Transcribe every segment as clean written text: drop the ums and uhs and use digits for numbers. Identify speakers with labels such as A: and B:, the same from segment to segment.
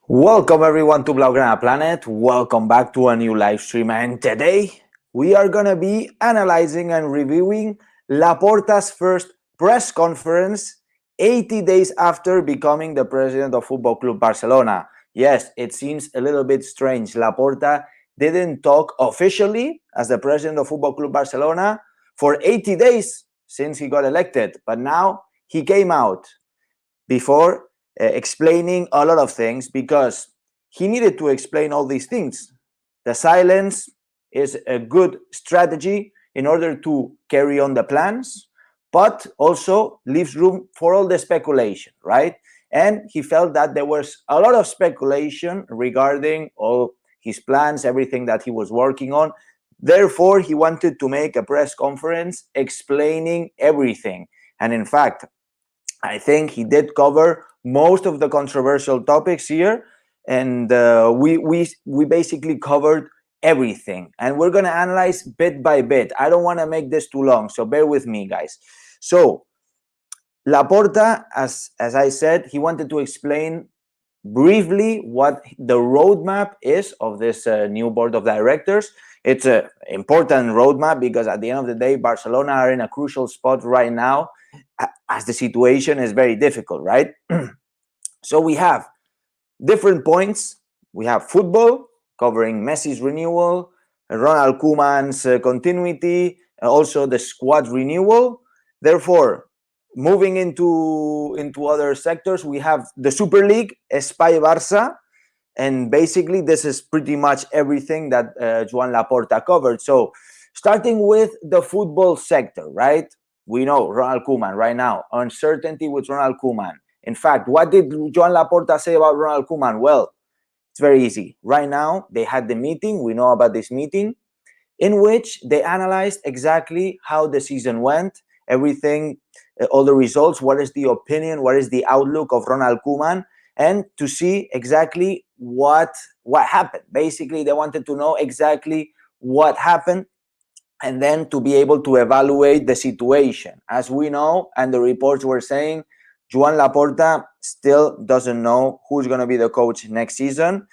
A: Welcome everyone to Blaugrana Planet. Welcome back to a new live stream. And today we are going to be analyzing and reviewing Laporta's first press conference 80 days after becoming the president of Football Club Barcelona. Yes, it seems a little bit strange. Laporta didn't talk officially as the president of Football Club Barcelona for 80 days since he got elected. But now he came out before explaining a lot of things because he needed to explain all these things. The silence is a good strategy in order to carry on the plans, but also leaves room for all the speculation, right? And he felt that there was a lot of speculation regarding all his plans, everything that he was working on. Therefore, he wanted to make a press conference explaining everything. And in fact, I think he did cover most of the controversial topics here, and we basically covered everything. And we're going to analyze bit by bit. I don't want to make this too long, so bear with me, guys. So Laporta, as I said, he wanted to explain briefly what the roadmap is of this new board of directors. It's an important roadmap because at the end of the day, Barcelona are in a crucial spot right now as the situation is very difficult, right? So we have different points. We have football, covering Messi's renewal, Ronald Koeman's continuity, also the squad renewal. Therefore, moving into other sectors, we have the Super League, Espai Barça, and basically this is pretty much everything that Joan Laporta covered. So starting with the football sector, right? We know Ronald Koeman right now, uncertainty with Ronald Koeman. In fact, what did Joan Laporta say about Ronald Koeman? Well, it's very easy. Right now, they had the meeting. We know about this meeting in which they analyzed exactly how the season went, everything, all the results, what is the opinion, what is the outlook of Ronald Koeman, and to see exactly what happened. Basically, they wanted to know exactly what happened and then to be able to evaluate the situation. As we know, and the reports were saying, Joan Laporta still doesn't know who's going to be the coach next season.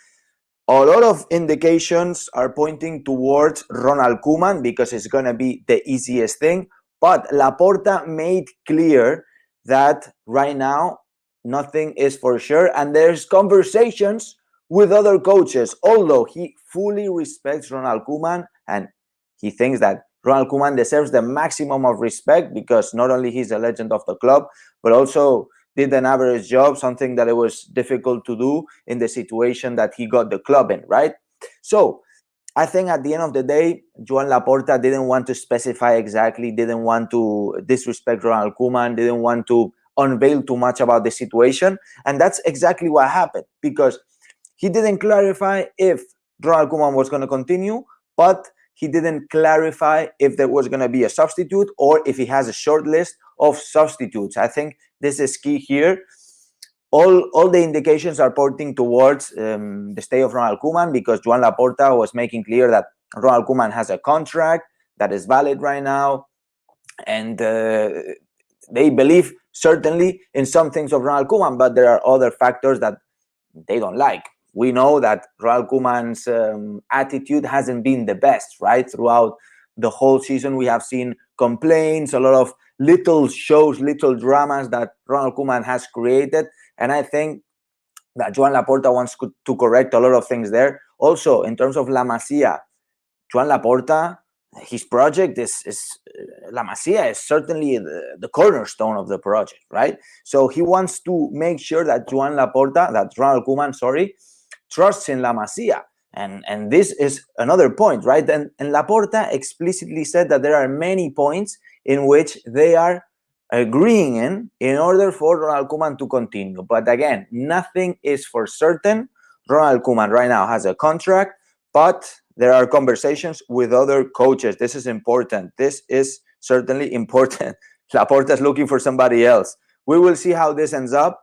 A: A lot of indications are pointing towards Ronald Koeman because it's going to be the easiest thing. But Laporta made clear that right now, nothing is for sure. And there's conversations with other coaches, although he fully respects Ronald Koeman and he thinks that Ronald Koeman deserves the maximum of respect because not only he's a legend of the club, but also did an average job, something that it was difficult to do in the situation that he got the club in, right? So I think at the end of the day, Joan Laporta didn't want to specify exactly, didn't want to disrespect Ronald Koeman, didn't want to unveil too much about the situation. And that's exactly what happened because he didn't clarify if Ronald Koeman was going to continue, but he didn't clarify if there was going to be a substitute or if he has a short list of substitutes. I think this is key here. All the indications are pointing towards the stay of Ronald Koeman because Joan Laporta was making clear that Ronald Koeman has a contract that is valid right now. And they believe certainly in some things of Ronald Koeman, but there are other factors that they don't like. We know that Ronald Koeman's attitude hasn't been the best, right? Throughout the whole season, we have seen complaints, a lot of little shows, little dramas that Ronald Koeman has created. And I think that Joan Laporta wants to correct a lot of things there. Also, in terms of La Masia, Joan Laporta, his project is La Masia is certainly the cornerstone of the project, right? So he wants to make sure that Ronald Koeman, trusts in La Masia. And this is another point, right? And Laporta explicitly said that there are many points in which they are agreeing in order for Ronald Koeman to continue. But again, nothing is for certain. Ronald Koeman right now has a contract, but there are conversations with other coaches. This is important. This is certainly important. Laporta is looking for somebody else. We will see how this ends up.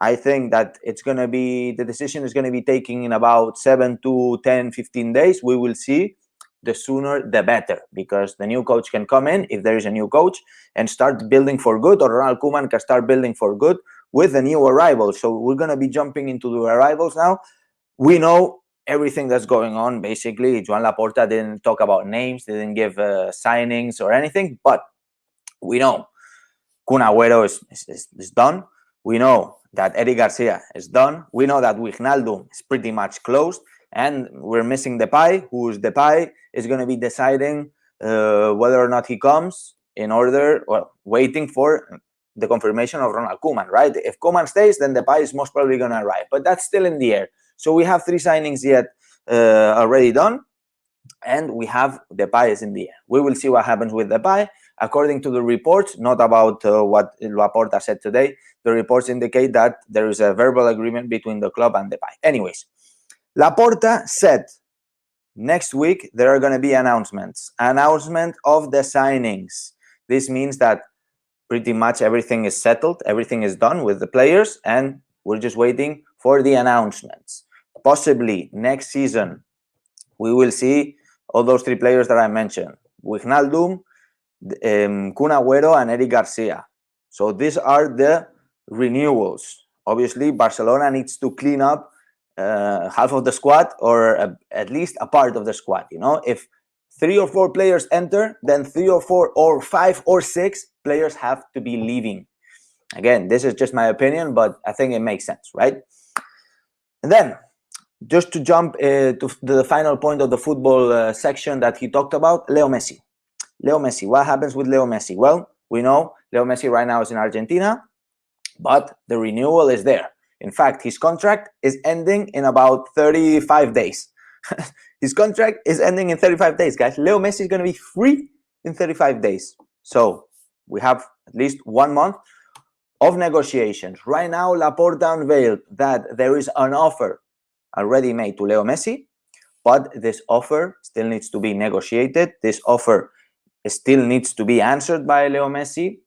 A: I think that the decision is going to be taken in about 7 to 10, 15 days. We will see. The sooner, the better, because the new coach can come in, if there is a new coach, and start building for good, or Ronald Koeman can start building for good with the new arrivals. So we're going to be jumping into the arrivals now. We know everything that's going on. Basically, Joan Laporta didn't talk about names, didn't give signings or anything, but we know Kun Agüero is done. We know that Eric Garcia is done. We know that Wijnaldum is pretty much closed, and we're missing Depay, who's Depay is going to be deciding whether or not he comes in order, well, waiting for the confirmation of Ronald Koeman, right? If Koeman stays, then Depay is most probably going to arrive, but that's still in the air. So we have 3 signings yet already done, and we have Depay is in the air. We will see what happens with Depay. According to the reports, not about what Laporta said today, the reports indicate that there is a verbal agreement between the club and Depay. Anyways, Laporta said next week there are going to be announcement of the signings. This means that pretty much everything is settled, everything is done with the players, and we're just waiting for the announcements. Possibly next season, we will see all those 3 players that I mentioned: Wijnaldum, Kun Agüero, and Eric Garcia. So these are the renewals. Obviously, Barcelona needs to clean up half of the squad, or at least a part of the squad. You know, if 3 or 4 players enter, then 3 or 4 or 5 or 6 players have to be leaving. Again, this is just my opinion, but I think it makes sense, right? And then, just to jump to the final point of the football section that he talked about, Leo Messi. Leo Messi, what happens with Leo Messi? Well, we know Leo Messi right now is in Argentina, but the renewal is there. In fact, his contract is ending in about 35 days. His contract is ending in 35 days, guys. Leo Messi is going to be free in 35 days. So we have at least 1 month of negotiations. Right now, Laporta unveiled that there is an offer already made to Leo Messi, but this offer still needs to be negotiated. This offer still needs to be answered by Leo Messi.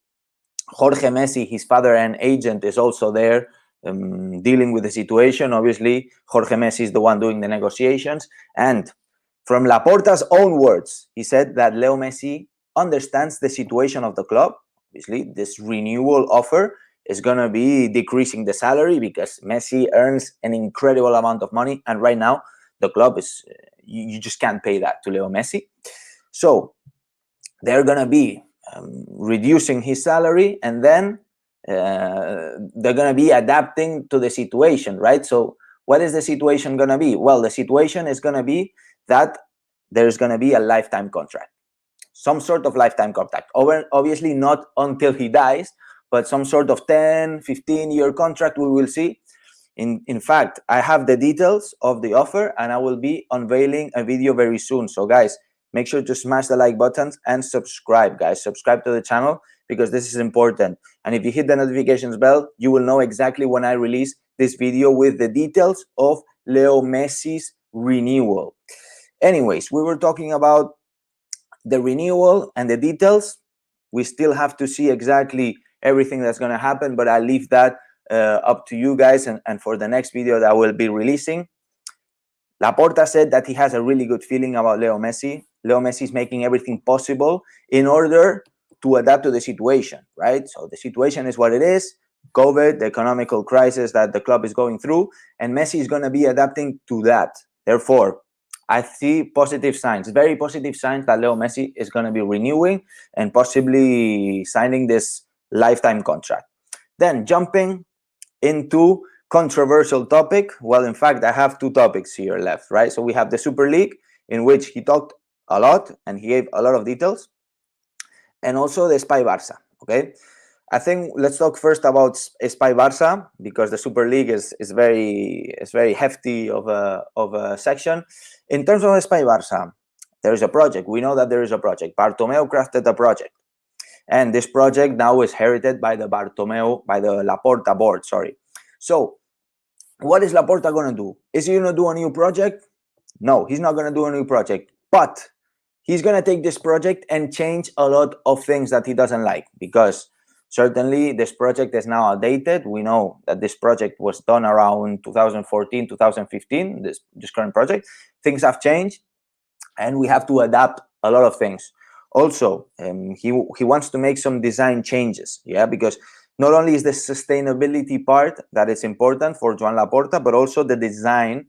A: Jorge Messi, his father and agent, is also there dealing with the situation. Obviously, Jorge Messi is the one doing the negotiations. And from Laporta's own words, he said that Leo Messi understands the situation of the club. Obviously, this renewal offer is going to be decreasing the salary because Messi earns an incredible amount of money. And right now, the club is, you just can't pay that to Leo Messi. So they're going to be reducing his salary, and then they're going to be adapting to the situation, right? So what is the situation going to be? Well, the situation is going to be that there's going to be a lifetime contract, some sort of lifetime contract. Obviously not until he dies, but some sort of 10, 15-year contract we will see. In fact, I have the details of the offer, and I will be unveiling a video very soon. So guys, make sure to smash the like buttons and subscribe, guys. Subscribe to the channel because this is important. And if you hit the notifications bell, you will know exactly when I release this video with the details of Leo Messi's renewal. Anyways, we were talking about the renewal and the details. We still have to see exactly everything that's going to happen, but I'll leave that up to you guys and for the next video that I will be releasing. Laporta said that he has a really good feeling about Leo Messi. Leo Messi is making everything possible in order to adapt to the situation, right? So the situation is what it is, COVID, the economical crisis that the club is going through, and Messi is going to be adapting to that. Therefore, I see positive signs, very positive signs that Leo Messi is going to be renewing and possibly signing this lifetime contract. Then jumping into controversial topic. Well, in fact, I have 2 topics here left, right? So we have the Super League, in which he talked a lot and he gave a lot of details, and also the Espai Barça, okay? I think let's talk first about Espai Barça, because the Super League is very hefty of a section. In terms of Espai Barça, there is a project. We know that there is a project. Bartomeu crafted a project, and this project now is heralded by the Laporta board, sorry. So what is Laporta going to do? Is he going to do a new project? No, he's not going to do a new project, but he's going to take this project and change a lot of things that he doesn't like, because certainly this project is now outdated. We know that this project was done around 2014, 2015, this current project. Things have changed and we have to adapt a lot of things. Also, he wants to make some design changes, yeah, because not only is the sustainability part that is important for Joan Laporta, but also the design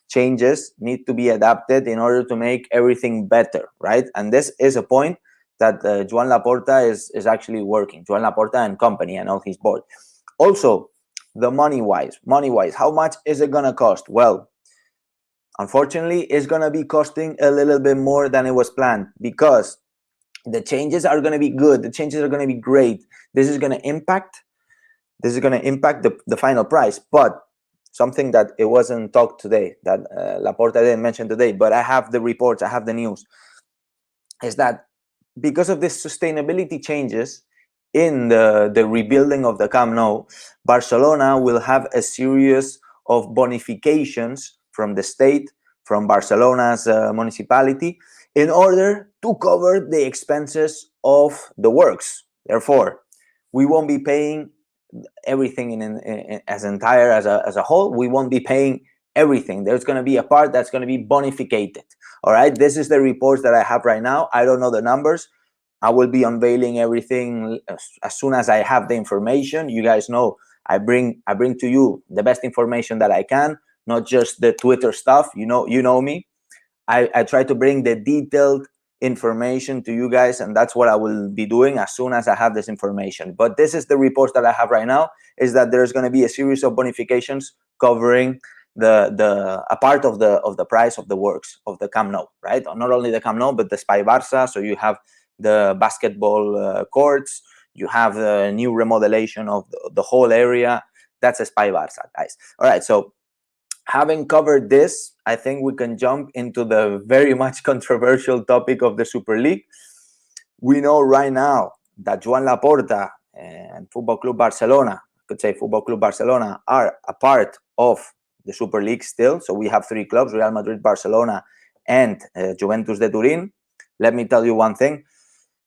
A: changes need to be adapted in order to make everything better, right? And this is a point that Joan Laporta is actually working, Joan Laporta and company and all his board. Also, the money-wise, how much is it gonna cost? Well, unfortunately, it's gonna be costing a little bit more than it was planned, because the changes are gonna be good, the changes are gonna be great. This is gonna impact the final price, but something that it wasn't talked today, that Laporta didn't mention today, but I have the reports, I have the news, is that because of this sustainability changes in the rebuilding of the Camp Nou, Barcelona will have a series of bonifications from the state, from Barcelona's municipality, in order to cover the expenses of the works. Therefore, we won't be paying everything as a whole. We won't be paying everything. There's going to be a part that's going to be bonificated. All right, this is the reports that I have right now. I don't know the numbers. I will be unveiling everything as soon as I have the information. You guys know I bring to you the best information that I can, not just the Twitter stuff. You know me. I try to bring the detailed information to you guys, and that's what I will be doing as soon as I have this information. But this is the reports that I have right now, is that there's going to be a series of bonifications covering a part of the price of the works of the Camp Nou, right? Not only the Camp Nou, but the Espai Barça. So you have the basketball courts, you have the new remodelation of the whole area. That's Espai Barça, guys. All right, so having covered this, I think we can jump into the very much controversial topic of the Super League. We know right now that Joan Laporta and Football Club Barcelona, I could say Football Club Barcelona, are a part of the Super League still. So we have three clubs, Real Madrid, Barcelona, and Juventus de Turin. Let me tell you one thing,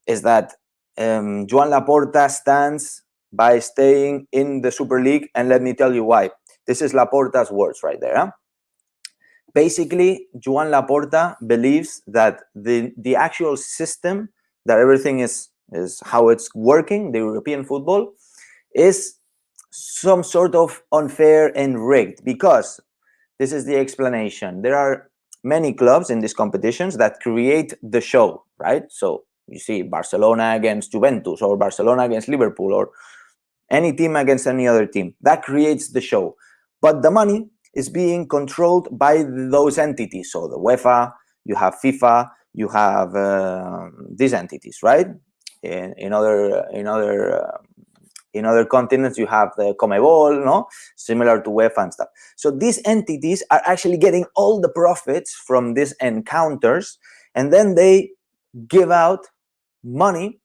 A: is that Joan Laporta stands by staying in the Super League, and let me tell you why. This is Laporta's words right there. Huh? Basically, Joan Laporta believes that the actual system, that everything is how it's working, the European football, is some sort of unfair and rigged, because this is the explanation. There are many clubs in these competitions that create the show, right? So you see Barcelona against Juventus, or Barcelona against Liverpool, or any team against any other team. That creates the show. But the money is being controlled by those entities. So the UEFA, you have FIFA, you have these entities, right? In other continents, you have the CONMEBOL, no? Similar to UEFA and stuff. So these entities are actually getting all the profits from these encounters, and then they give out money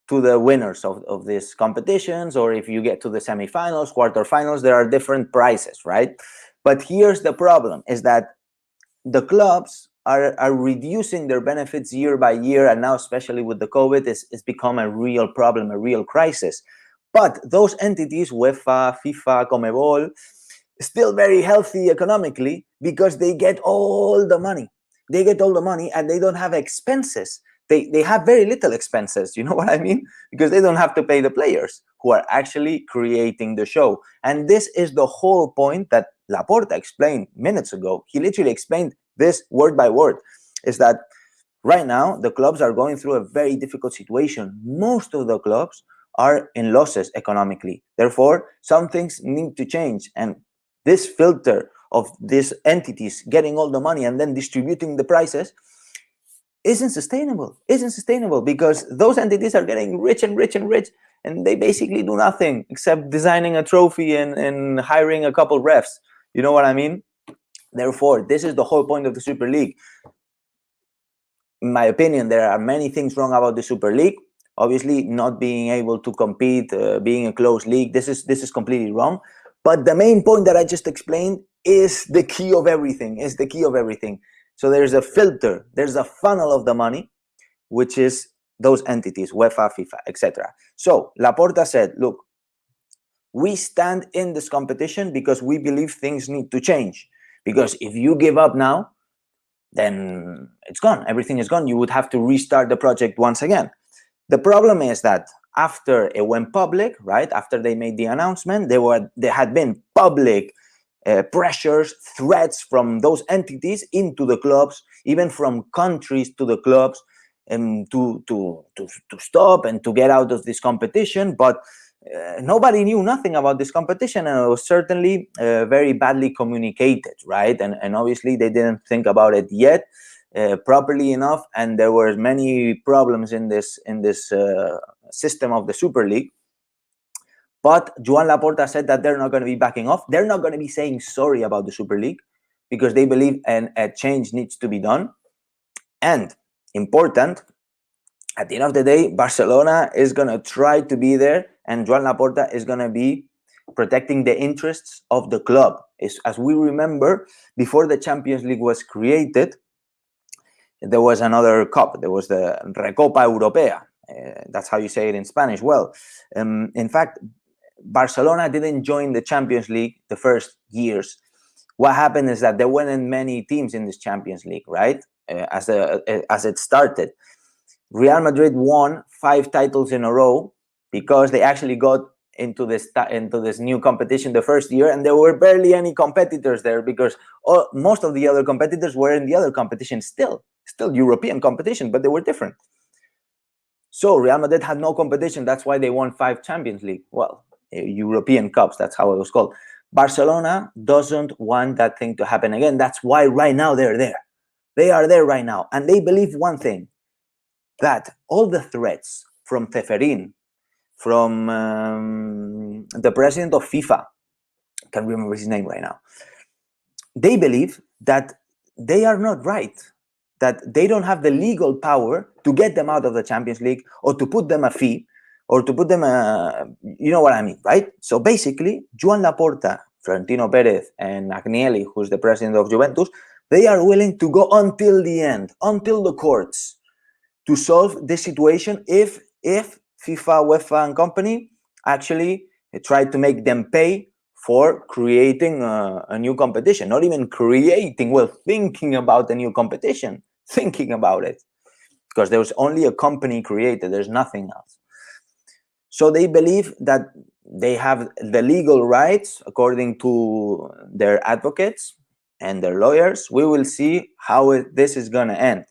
A: to the winners of these competitions, or if you get to the semifinals, quarterfinals, there are different prizes, right? But here's the problem, is that the clubs are reducing their benefits year by year, and now especially with the COVID, it's become a real problem, a real crisis. But those entities, UEFA, FIFA, CONMEBOL, still very healthy economically, because they get all the money. They get all the money and they don't have expenses. They have very little expenses, you know what I mean? Because they don't have to pay the players who are actually creating the show. And this is the whole point that Laporta explained minutes ago. He literally explained this word by word, is that right now the clubs are going through a very difficult situation. Most of the clubs are in losses economically. Therefore, some things need to change. And this filter of these entities getting all the money and then distributing the prices isn't sustainable, because those entities are getting rich and rich and rich, and they basically do nothing except designing a trophy and hiring a couple refs. You know what I mean? Therefore, this is the whole point of the Super League. In my opinion, there are many things wrong about the Super League. Obviously, not being able to compete, being a closed league, this is completely wrong. But the main point that I just explained is the key of everything, So there's a filter, there's a funnel of the money, which is those entities, UEFA, FIFA, etc. So Laporta said, look, we stand in this competition because we believe things need to change. Because if you give up now, then it's gone. Everything is gone. You would have to restart the project once again. The problem is that after it went public, right? After they made the announcement, there had been public pressures, threats from those entities into the clubs, even from countries to the clubs, to stop and to get out of this competition. But nobody knew nothing about this competition, and it was certainly very badly communicated, right? And obviously they didn't think about it yet properly enough, and there were many problems in this system of the Super League. But Joan Laporta said that they're not going to be backing off. They're not going to be saying sorry about the Super League because they believe a change needs to be done. And important, at the end of the day, Barcelona is going to try to be there, and Joan Laporta is going to be protecting the interests of the club. As we remember, before the Champions League was created, there was another cup. There was the Recopa Europea. That's how you say it in Spanish. Well, in fact, Barcelona didn't join the Champions League the first years. What happened is that there weren't many teams in this Champions League, right? As it started, Real Madrid won 5 titles in a row because they actually got into this new competition the first year, and there were barely any competitors there because most of the other competitors were in the other competition, still European competition, but they were different. So Real Madrid had no competition. That's why they won 5 Champions League. Well, European Cups, that's how it was called. Barcelona doesn't want that thing to happen again. That's why right now they're there. They are there right now. And they believe one thing, that all the threats from Ceferin, from the president of FIFA, I can't remember his name right now, they believe that they are not right, that they don't have the legal power to get them out of the Champions League or to put them a fee or to put them you know what I mean, right? So basically, Joan Laporta, Florentino Perez, and Agnelli, who's the president of Juventus, they are willing to go until the end, until the courts, to solve this situation if FIFA, UEFA, and company actually try to make them pay for creating a new competition. Not even creating, well, thinking about a new competition, thinking about it, because there was only a company created, there's nothing else. So they believe that they have the legal rights according to their advocates and their lawyers. We will see how this is going to end.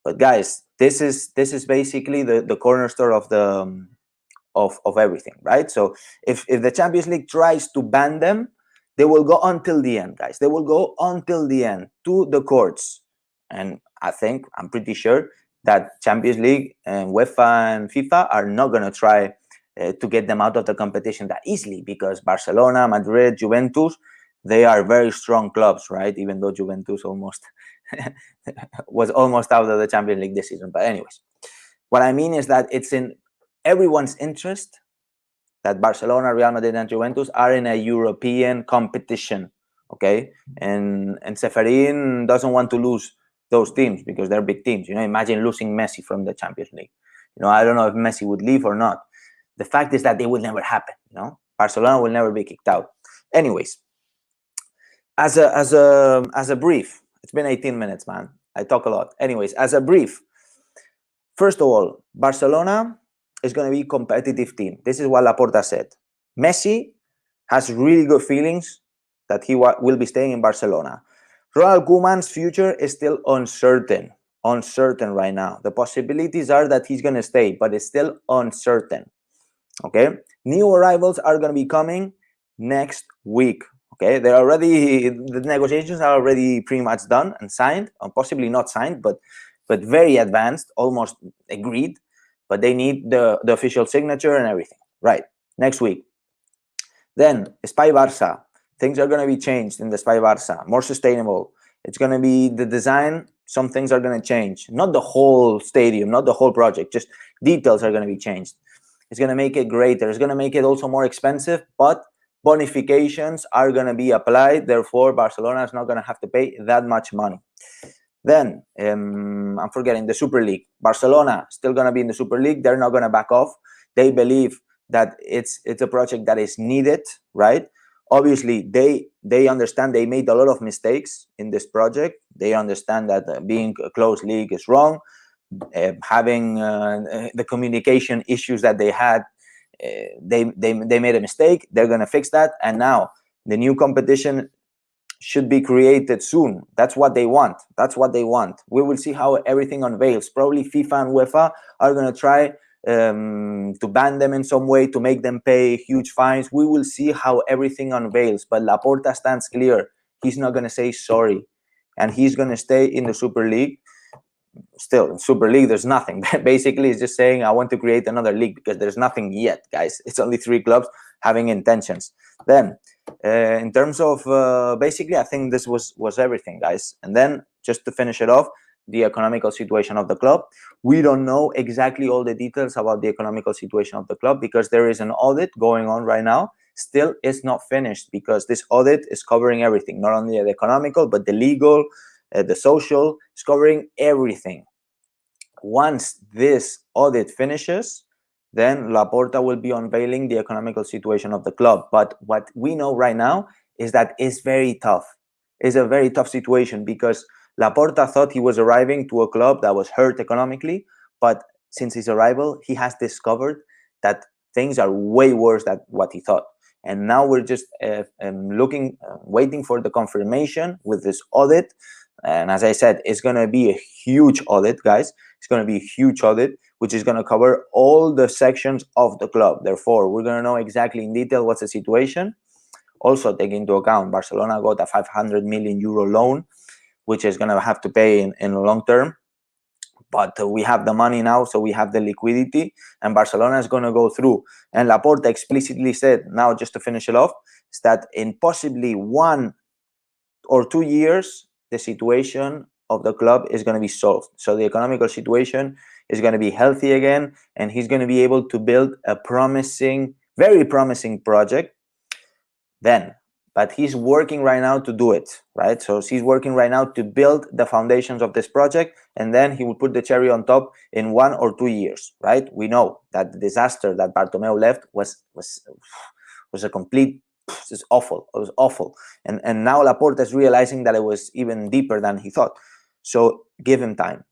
A: But guys, this is basically the cornerstone of the of everything, right? So if the Champions League tries to ban them, they will go until the end, guys. They will go until the end to the courts. And I'm pretty sure that Champions League and UEFA and FIFA are not going to try to get them out of the competition that easily, because Barcelona, Madrid, Juventus, they are very strong clubs, right? Even though Juventus almost was almost out of the Champions League this season. But anyways, what I mean is that it's in everyone's interest that Barcelona, Real Madrid, and Juventus are in a European competition, okay? And Ceferin doesn't want to lose those teams because they're big teams. You know, imagine losing Messi from the Champions League. You know, I don't know if Messi would leave or not. The fact is that it will never happen. You know, Barcelona will never be kicked out. Anyways, as a brief, it's been 18 minutes, man. I talk a lot. Anyways, as a brief, first of all, Barcelona is going to be a competitive team. This is what Laporta said. Messi has really good feelings that he will be staying in Barcelona. Ronald Koeman's future is still uncertain right now. The possibilities are that he's going to stay, but it's still uncertain. Okay, new arrivals are going to be coming next week. Okay, the negotiations are already pretty much done and signed, or possibly not signed, but very advanced, almost agreed. But they need the official signature and everything. Right, next week. Then Espai Barça, things are going to be changed in the Espai Barça, more sustainable. It's going to be the design. Some things are going to change, not the whole stadium, not the whole project. Just details are going to be changed. It's going to make it greater. It's going to make it also more expensive, but bonifications are going to be applied. Therefore, Barcelona is not going to have to pay that much money. Then, I'm forgetting the Super League. Barcelona still going to be in the Super League. They're not going to back off. They believe that it's a project that is needed, right? Obviously, they understand they made a lot of mistakes in this project. They understand that being a closed league is wrong. having the communication issues that they had. They made a mistake. They're going to fix that. And now the new competition should be created soon. That's what they want. That's what they want. We will see how everything unveils. Probably FIFA and UEFA are going to try to ban them in some way, to make them pay huge fines. We will see how everything unveils. But Laporta stands clear. He's not going to say sorry. And he's going to stay in the Super League. Still, in Super League, there's nothing. Basically, it's just saying, I want to create another league, because there's nothing yet, guys. It's only 3 clubs having intentions. Then, in terms of, basically, I think this was everything, guys. And then, just to finish it off, the economical situation of the club. We don't know exactly all the details about the economical situation of the club, because there is an audit going on right now. Still, it's not finished, because this audit is covering everything, not only the economical, but the legal, the social, is covering everything. Once this audit finishes, then Laporta will be unveiling the economical situation of the club. But what we know right now is that it's very tough. It's a very tough situation, because Laporta thought he was arriving to a club that was hurt economically, but since his arrival, he has discovered that things are way worse than what he thought. And now we're just waiting for the confirmation with this audit. And as I said, it's going to be a huge audit, guys. It's going to be a huge audit, which is going to cover all the sections of the club. Therefore, we're going to know exactly in detail what's the situation. Also, take into account, Barcelona got a 500 million euro loan, which is going to have to pay in the long term. But we have the money now, so we have the liquidity, and Barcelona is going to go through. And Laporta explicitly said, now just to finish it off, is that in possibly 1 or 2 years, the situation of the club is going to be solved. So the economical situation is going to be healthy again, and he's going to be able to build a promising, very promising project then. But he's working right now to do it, right? So he's working right now to build the foundations of this project, and then he will put the cherry on top in 1 or 2 years, right? We know that the disaster that Bartomeu left was a complete, it's awful. It was awful. And now Laporta is realizing that it was even deeper than he thought. So give him time.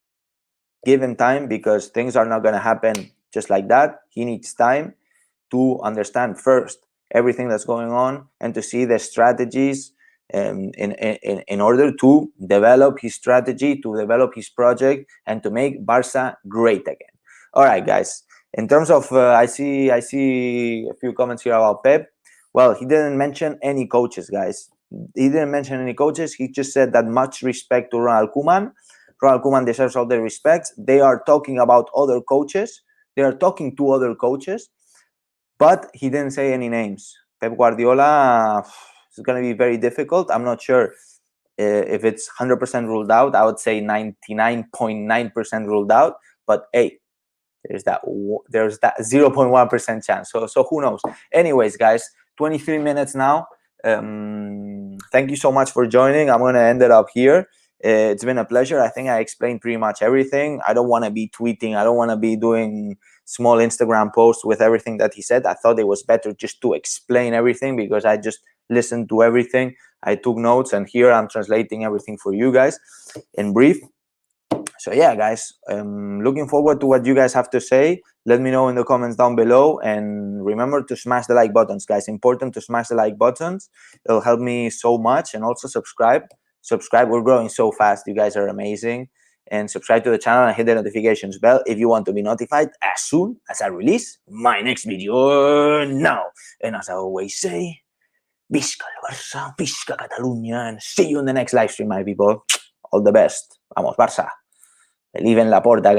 A: Give him time, because things are not going to happen just like that. He needs time to understand first everything that's going on, and to see the strategies in order to develop his strategy, to develop his project, and to make Barca great again. All right, guys. In terms of, I see a few comments here about Pep. Well, he didn't mention any coaches, guys. He didn't mention any coaches. He just said that much respect to Ronald Koeman. Ronald Koeman deserves all the respect. They are talking about other coaches. They are talking to other coaches. But he didn't say any names. Pep Guardiola is going to be very difficult. I'm not sure if it's 100% ruled out. I would say 99.9% ruled out. But hey, there's that 0.1% chance. So who knows? Anyways, guys, 23 minutes now. Thank you so much for joining. I'm going to end it up here. It's been a pleasure. I think I explained pretty much everything. I don't want to be tweeting. I don't want to be doing small Instagram posts with everything that he said. I thought it was better just to explain everything, because I just listened to everything. I took notes, and here I'm translating everything for you guys in brief. So yeah, guys, looking forward to what you guys have to say. Let me know in the comments down below, and remember to smash the like buttons, guys. Important to smash the like buttons. It'll help me so much. And also subscribe. We're growing so fast. You guys are amazing. And subscribe to the channel and hit the notifications bell if you want to be notified as soon as I release my next video now. And as I always say, Visca el Barça, Visca Catalunya, and see you in the next live stream, my people. All the best. Vamos, Barça. Believe in Laporta, guys.